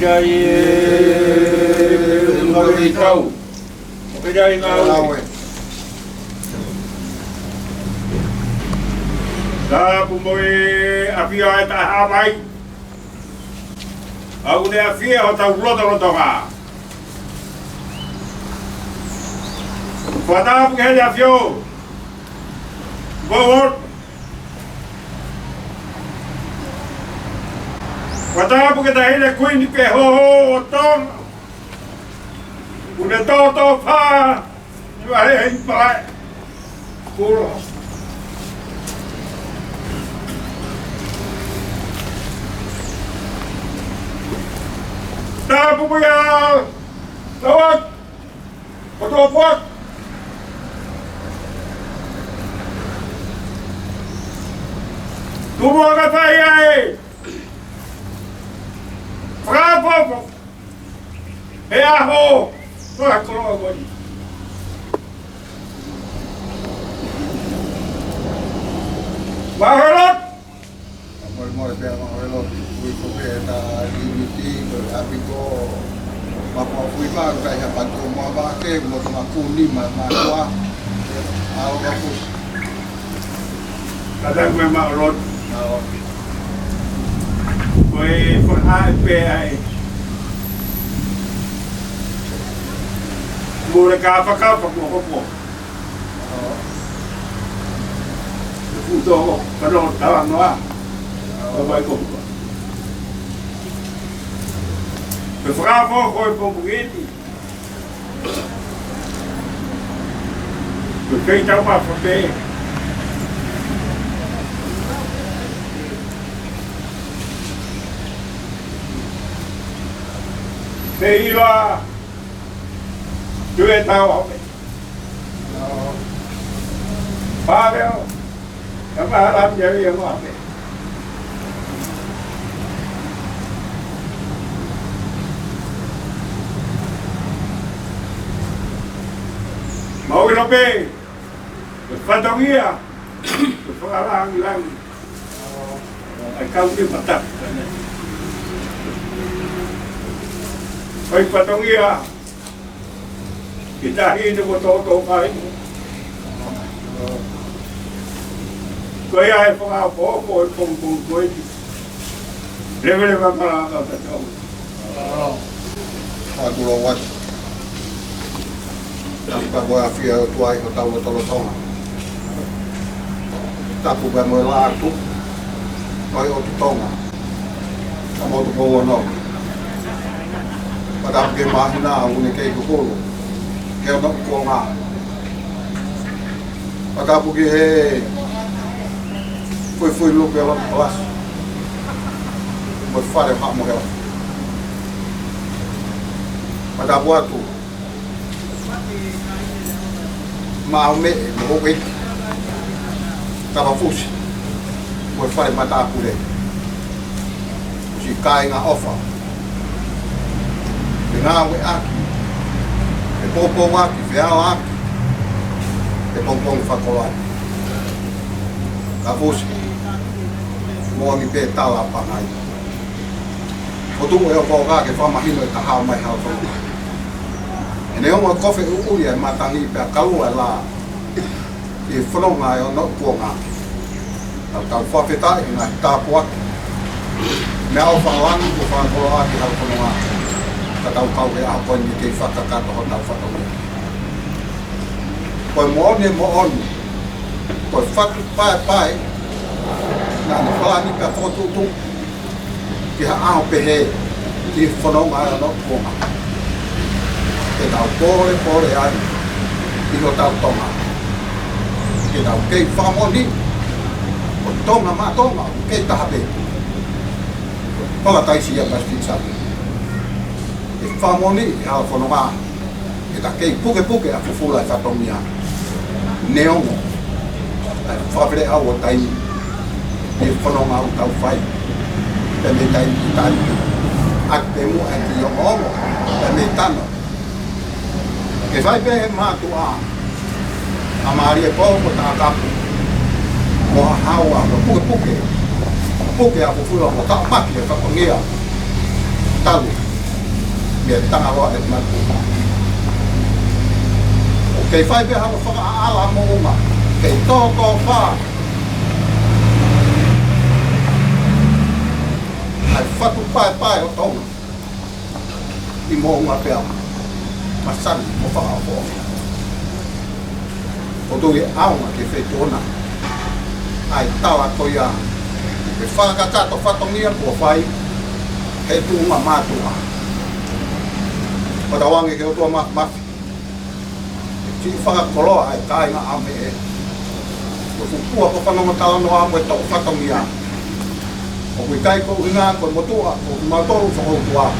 Dari dari kau, dari kau. Dah pumoi afia tak habai. Aku ni afia atau ulo tonga. Pada apa kerja afio? Bawor. Pada apa kita ini kuin di peho otor. Udah tahu pa. Jual yang baik. Kurang. Tak punya. Tawak. Potopot. Tubuh kata ya. Bravo! E aho! Não é coloco aí. Mahorot! Mau pera mahorot. Fui comer da limite, api ko. Mapa fui pa kaya panto mo ba ke mo makuni makwa. Ao ako. Kadang memang mahorot. Foi por aí. Mura capa mo. Puto kalau tahu noa. Vai com. Bravo foi com buguete. Porque então para fazer Thế là chưa tao học ba béo các bạn làm gì vậy mà mau cái bê phần đồng ý à phần làm anh không đi mặt tập phải phần đồng ý à kita ini betul-betul baik. Kaya ay pangako ko kung level ba para ka tayo. Aku lawat. Kita voy a fiar tu ai ko tau tolo tonga. Tapu ba mo la tu. Oi o tonga. Amo tu ko no. Pada ke mahina une ke ko. Ke no ko nga. Pada pu ke foi lo pela classe. Mo fare ha mo ela. Pada buat tu. Mau me mo wait tava fusi foi fare mata pure si cai nga ofa nga we aqui e popo aqui veao aqui e pompom facolar tava fusi mo mi pe tala pa nai o tu e o poga que fa mahino e taha mai ha fa e ne o kofe u ia matangi pe kalu la e whanonga e o no kuonga. Tau whawheta i ngā tāpua. Mea o whangalangu o whanakolo ake hau whanonga. Ka tau kau e aho koe ni kei whakakato ho tau whatonga. Koe moone mo onu. Koe whatu pai. Nā ni whalani pia whotutu. Ki ha aho pehe. Ki whanonga e o no kuonga. E tau pore ai. I ho tau tonga. Ke tau kei whamoni, o tonga mā tonga, o kei tahape. Pala taisi ia pastin sabi. E whamoni, e hala whanonga, e ta kei puke a fufula e whatomia. Neongo, e whawhere au o taini, e whanonga au tau whai. Te me taini i taini. Ak te mu e ki o ongo, te me tano. Ke whai pehe mātu a. A maari e pō ko tā kapu. Mo a haua, mo puke. Puke a pufula, mo tā maki e whakongia. Talu. Mea tanga roa e matu. O kei whai pia hama whakaala mo uma. Kei tō whā. Ai whatu pai o tonga. I mo unga pia. Masani mo whakaopoa. O tu e aunga ke whetona. Ai tawa koia. E whakakato whatongia kua whai. He tu unga mātua. O tawangi ke o tua mafi. E ti whakakoloa ai kai ngā ame e. O fukua ko whanonga tala no amo e tau whatongia. O kui kai ko inga koe motua. O matoru whakautua.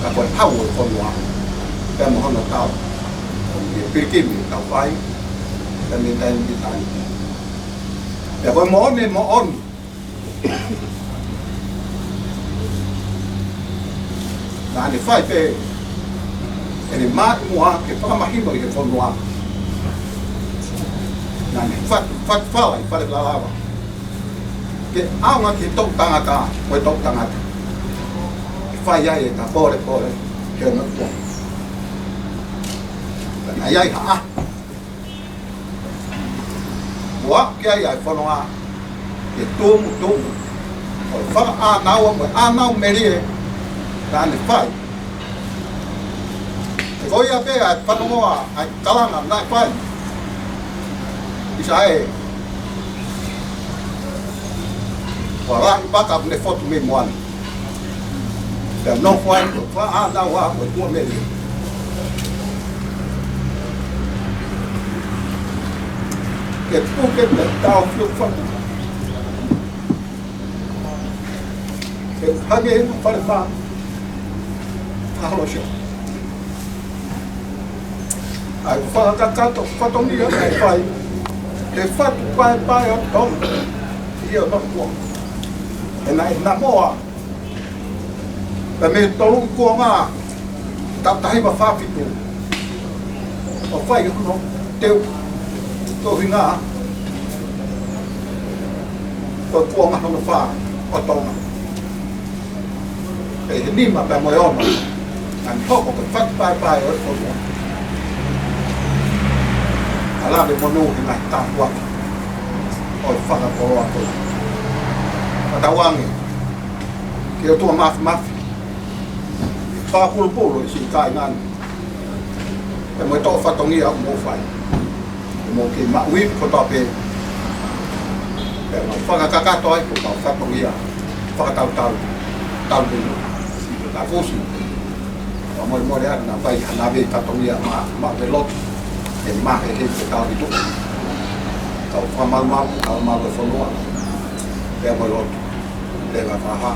Ka koe hau e konua. Pea mohona tau. Pirkimi tau whai, te me taini ki taini. Pea koe mo onu. Nā ne whai pe, e ne māti mua ke whakamahino i ke whanua. Nā ne whawai whare lalawa. Ke aunga ki tau tangata, koe tau tangata. Ke whai ai e ta pore, ke o ngakua. Nā iai haa. Mua ke ai whanonga. Ke tōmu. O whaka ānaua, mo ānau merie. Nā ne whai. Te koi a pēa ai whanonga ai kalanga nai whai. Isa e. Wa rahi baka ne fotu me moani. Te no whai, wha ānau a mo tua merie. Ke puke te tau whiu whanu. Ke hage e no whare wha. Whahalo shio. Ai whakakato whatongia ai whai. Ke whatu pai o tonga. Ia no kua. E nai na moa. Pe me tolu kua ngā. Tatahiwa whawhitu. O whai no teu. Tohi ngā, koe kuonga hono whā, o tonga. E he nima pia moe ono, nani hoko koe whaki pai o e koe. Alawe monu i ngai tāpuaki, o e whakakoroa koe. A tawangi, ki o tua mafi. Whakapulupulu i si kai ngani. e mo to whatongia mo whai. Mo ki maui ko tape. Pe ma whakakakato ai ko tau whatongia. Whakatau tau dino. La fusi. Mo mo rea na vai hanawe whatongia ma velot. E mahe he te tau ditu. Kau whamau kau mau e whanua. Pea mo lotu. Pea whaha.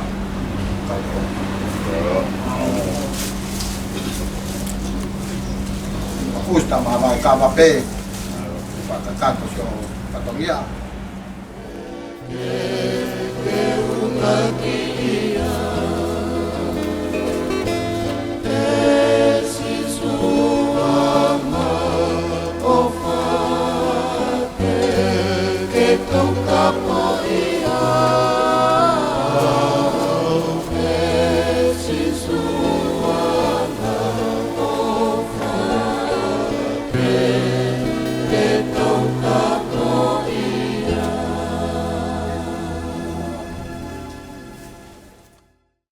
Kau tau. Justa mama KBP para canto yo patomia que teu capo ia